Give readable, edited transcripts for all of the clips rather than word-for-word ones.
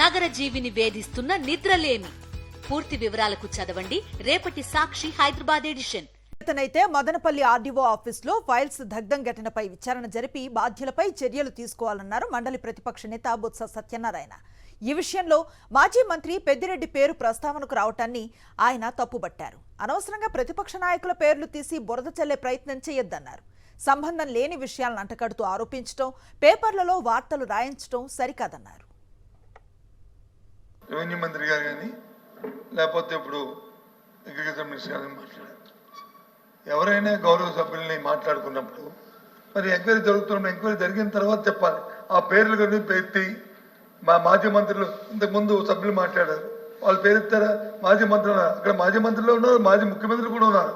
నగర జీవిని వేధిస్తున్న నిద్రలేమి. పూర్తి వివరాలకు చదవండి రేపటి సాక్షి హైదరాబాద్ ఎడిషన్. అయితే మదనపల్లి ఆర్డీఓ ఆఫీసులో ఫైల్స్ దగ్ధం ఘటనపై విచారణ జరిపి బాధ్యులపై చర్యలు తీసుకోవాలన్నారు మండలి ప్రతిపక్ష నేత బొత్స సత్యనారాయణ. ఈ విషయంలో మాజీ మంత్రి పెద్దిరెడ్డి పేరు ప్రస్తావనకు రావటాన్ని ఆయన తప్పుబట్టారు. అనవసరంగా ప్రతిపక్ష నాయకుల పేర్లు తీసి బురద చల్లే ప్రయత్నం చేయొద్దన్నారు. సంబంధం లేని విషయాలను అంటకడుతూ ఆరోపించడం, పేపర్లలో వార్తలు రాయించడం సరికాదన్నారు. రెవెన్యూ మంత్రి గారు కానీ లేకపోతే ఇప్పుడు అగ్రికల్చర్ మినిస్టర్ గారు మాట్లాడారు. ఎవరైనా గౌరవ సభ్యుల్ని మాట్లాడుకున్నప్పుడు మరి ఎంక్వైరీ జరుగుతున్న ఎంక్వైరీ జరిగిన తర్వాత చెప్పాలి. ఆ పేర్లు కానీ ఎత్తి మా మాజీ మంత్రులు ఇంతకుముందు సభ్యులు మాట్లాడారు, వాళ్ళు పేరు ఎత్తారా? మాజీ మంత్రులు అక్కడ మాజీ మంత్రులు ఉన్నారు, మాజీ ముఖ్యమంత్రులు కూడా ఉన్నారు.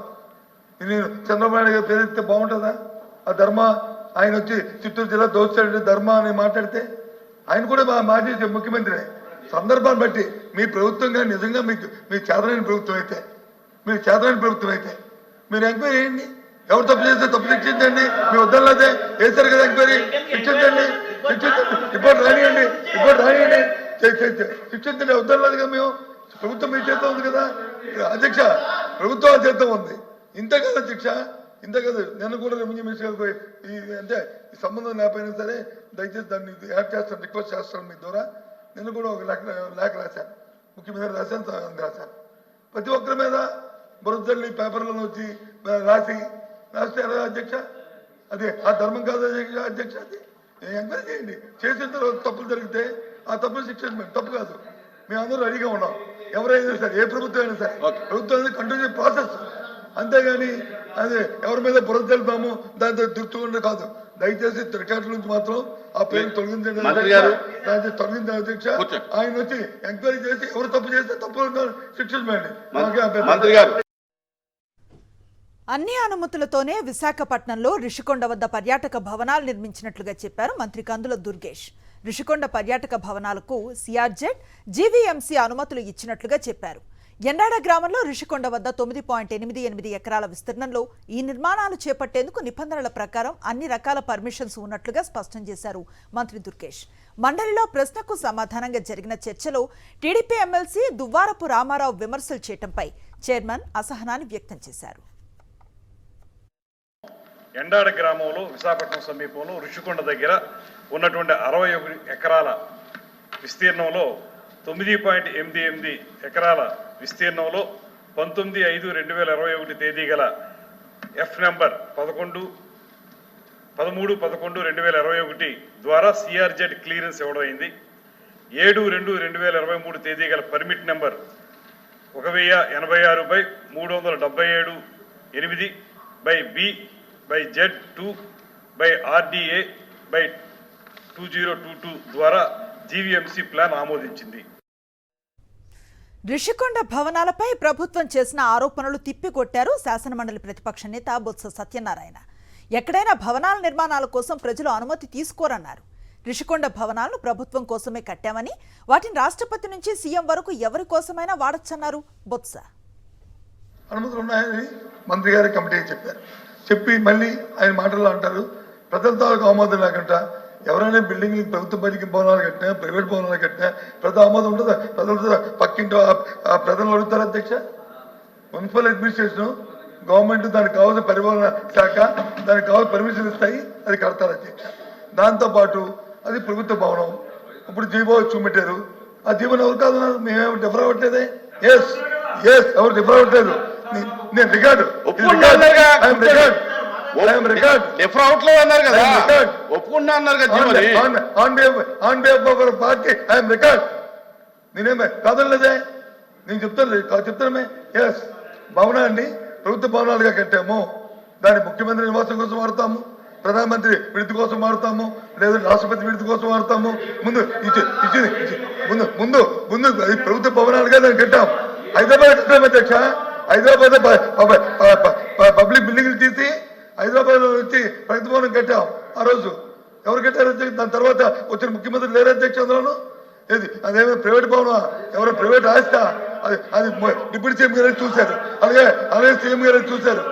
నేను చంద్రబాబు నాయుడు గారు పేరు ఎత్తే బాగుంటుందా? ఆ ధర్మ ఆయన వచ్చి చిత్తూరు జిల్లా దోచాడు ధర్మ అని మాట్లాడితే ఆయన కూడా మాజీ ముఖ్యమంత్రి. సందర్భాన్ని బట్టి మీ ప్రభుత్వంగా నిజంగా మీ చేతనైన ప్రభుత్వం అయితే మీరు ఎంక్వైరీ చేయండి. ఎవరు తప్పు చేస్తే తప్పు శిక్షించండి. మీ వద్దలేదే వేశారు కదా ఎంక్వైరీ, శిక్షించండి. రిపోర్ట్ రానియండి శిక్షించండి. వద్దలేదు కదా, మేము ప్రభుత్వం మీ చేత ఉంది కదా అధ్యక్ష, ప్రభుత్వం చేత ఉంది. ఇంతే కదా శిక్ష, ఇంతే కదా. నేను కూడా రెవెన్యూ మినిస్టర్ గారికి అంటే ఈ సంబంధం లేకపోయినా సరే దయచేసి దాన్ని యాడ్ చేస్తాను, రిక్వెస్ట్ చేస్తాను మీ ద్వారా. నేను కూడా ఒక లేఖ రాశాను, ముఖ్యమంత్రి రాశాను. ప్రతి ఒక్కరి మీద బురదల్లి పేపర్లలో వచ్చి రాస్తే ఎలా అధ్యక్ష? అది ఆ ధర్మం కాదు అధ్యక్ష. అది ఎంక్వైరీ చేయండి. చేసిన తర్వాత తప్పులు జరిగితే ఆ తప్పులు శిక్షించండి, తప్పు కాదు. మేము అందరూ రెడీగా ఉన్నాం. ఎవరైనా సరే, ఏ ప్రభుత్వం అయినా సరే, ప్రభుత్వం అనేది కంటిన్యూ ప్రాసెస్. అంతేగాని అదే ఎవరి మీద బురద తెలుపాము దాంతో దుర్చుకుంటే కాదు. దయచేసి రికార్డుల నుంచి మాత్రం ఆ పేరు తొలగించండి అధ్యక్ష. ఆయన వచ్చి ఎంక్వైరీ చేసి ఎవరు తప్పు చేస్తే తప్పు శిక్షించండి. అన్ని అనుమతులతోనే విశాఖపట్నంలో రిషికొండ వద్ద పర్యాటక భవనాలు నిర్మించినట్లుగా చెప్పారు మంత్రి కందుల దుర్గేష్. రిషికొండ పర్యాటక భవనాలకు సిఆర్జెడ్, జీవీఎంసీ అనుమతులు ఇచ్చినట్లుగా చెప్పారు. ఎండాడ గ్రామంలో రిషికొండ వద్ద 9.88 ఎకరాల విస్తీర్ణంలో ఈ నిర్మాణాలు చేపట్టేందుకు నిబంధనల ప్రకారం అన్ని రకాల పర్మిషన్స్ ఉన్నట్లుగా స్పష్టం చేశారు మంత్రి దుర్గేష్. మండలిలో ప్రశ్నకు సమాధానంగా జరిగిన చర్చలో టీడీపీ ఎమ్మెల్సీ దువ్వారపు రామారావు విమర్శలు చేయడంపై చైర్మన్ అసహనాన్ని వ్యక్తం చేశారు. ఎండాడ గ్రామంలో విశాఖపట్నం సమీపంలో రిషికొండ దగ్గర ఉన్నటువంటి 61 ఎకరాల విస్తీర్ణంలో 9.88 ఎకరాల విస్తీర్ణంలో 19/5/2021 తేదీ గల ఎఫ్ నెంబర్ 13/11/2021 ద్వారా సిఆర్జెడ్ క్లియరెన్స్ ఇవ్వడం అయింది. 7/2/2023 తేదీ గల పర్మిట్ నెంబర్ 1067/B/Z2/RDA/2022 ద్వారా జీవీఎంసీ ప్లాన్ ఆమోదించింది. రిషికొండ భవనాలపై ప్రభుత్వం చేసిన ఆరోపణలు తిప్పికొట్టారు శాసనమండలి ప్రతిపక్ష నేత బొత్స సత్యనారాయణ. ఎక్కడైనా భవనాల నిర్మాణాల కోసం ప్రజలు అనుమతి తీసుకోరన్నారు. రిషికొండ భవనాలను ప్రభుత్వం కోసమే కట్టామని, వాటిని రాష్ట్రపతి నుంచి సీఎం వరకు ఎవరి కోసమైనా వాడొచ్చన్నారు బొత్స. అనుమతులు ఉన్నాయని మంత్రి గారి కమిటీకి చెప్పి మళ్ళీ ఆయన మాటల్లో అంటారు ప్రజలతో ఆమోదం లేకుండా ఎవరైనా బిల్డింగ్లు ప్రభుత్వ బడికి భవనాలు కట్టినా, ప్రైవేట్ భవనాలు కట్టినా ప్రజల ఆమోదం ఉంటుందా? ప్రజలతో పక్కింటో ఆ ప్రజలు అడుగుతారు అధ్యక్ష. మున్సిపల్ అడ్మినిస్ట్రేషన్ గవర్నమెంట్ దానికి కావాల్సిన పరిపాలన శాఖ దానికి కావాల్సిన పర్మిషన్ ఇస్తాయి, అది కడతారు అధ్యక్ష. దాంతోపాటు అది ప్రభుత్వ భవనం. ఇప్పుడు జీవో చూపెట్టారు, ఆ జీవోని ఎవరు కాదన్నారు? మేమేమి డిఫర్ అవ్వట్లేదే. ఎస్ ఎవరు డిఫర్ అవ్వట్లేదు. నేను రికార్డు నేనేమే కాదలేదే, నేను చెప్తానే. ఎస్ భవనా అండి, ప్రభుత్వ భవనాలుగా కట్టాము. దాన్ని ముఖ్యమంత్రి నివాసం కోసం వాడతాము, ప్రధానమంత్రి విడుదల కోసం వాడతాము, లేదా రాష్ట్రపతి విడుదల కోసం వాడతాము. ముందు అది ప్రభుత్వ భవనాలుగా దాన్ని కట్టాం. హైదరాబాద్ కట్టాము అధ్యక్ష. హైదరాబాద్ పబ్లిక్ బిల్డింగ్లు తీసి హైదరాబాద్ వచ్చి ప్రగతి భవనం కట్టాం. ఆ రోజు ఎవరు కట్టారు అధ్యక్ష? దాని తర్వాత వచ్చిన ముఖ్యమంత్రి లేరు అధ్యక్ష. అందులోను ఏది అదేమో ప్రైవేట్ భవనం, ఎవరో ప్రైవేట్ ఆస్తా? అది డిప్యూటీ సీఎం గారు చూశారు, అలాగే సీఎం గారు చూశారు.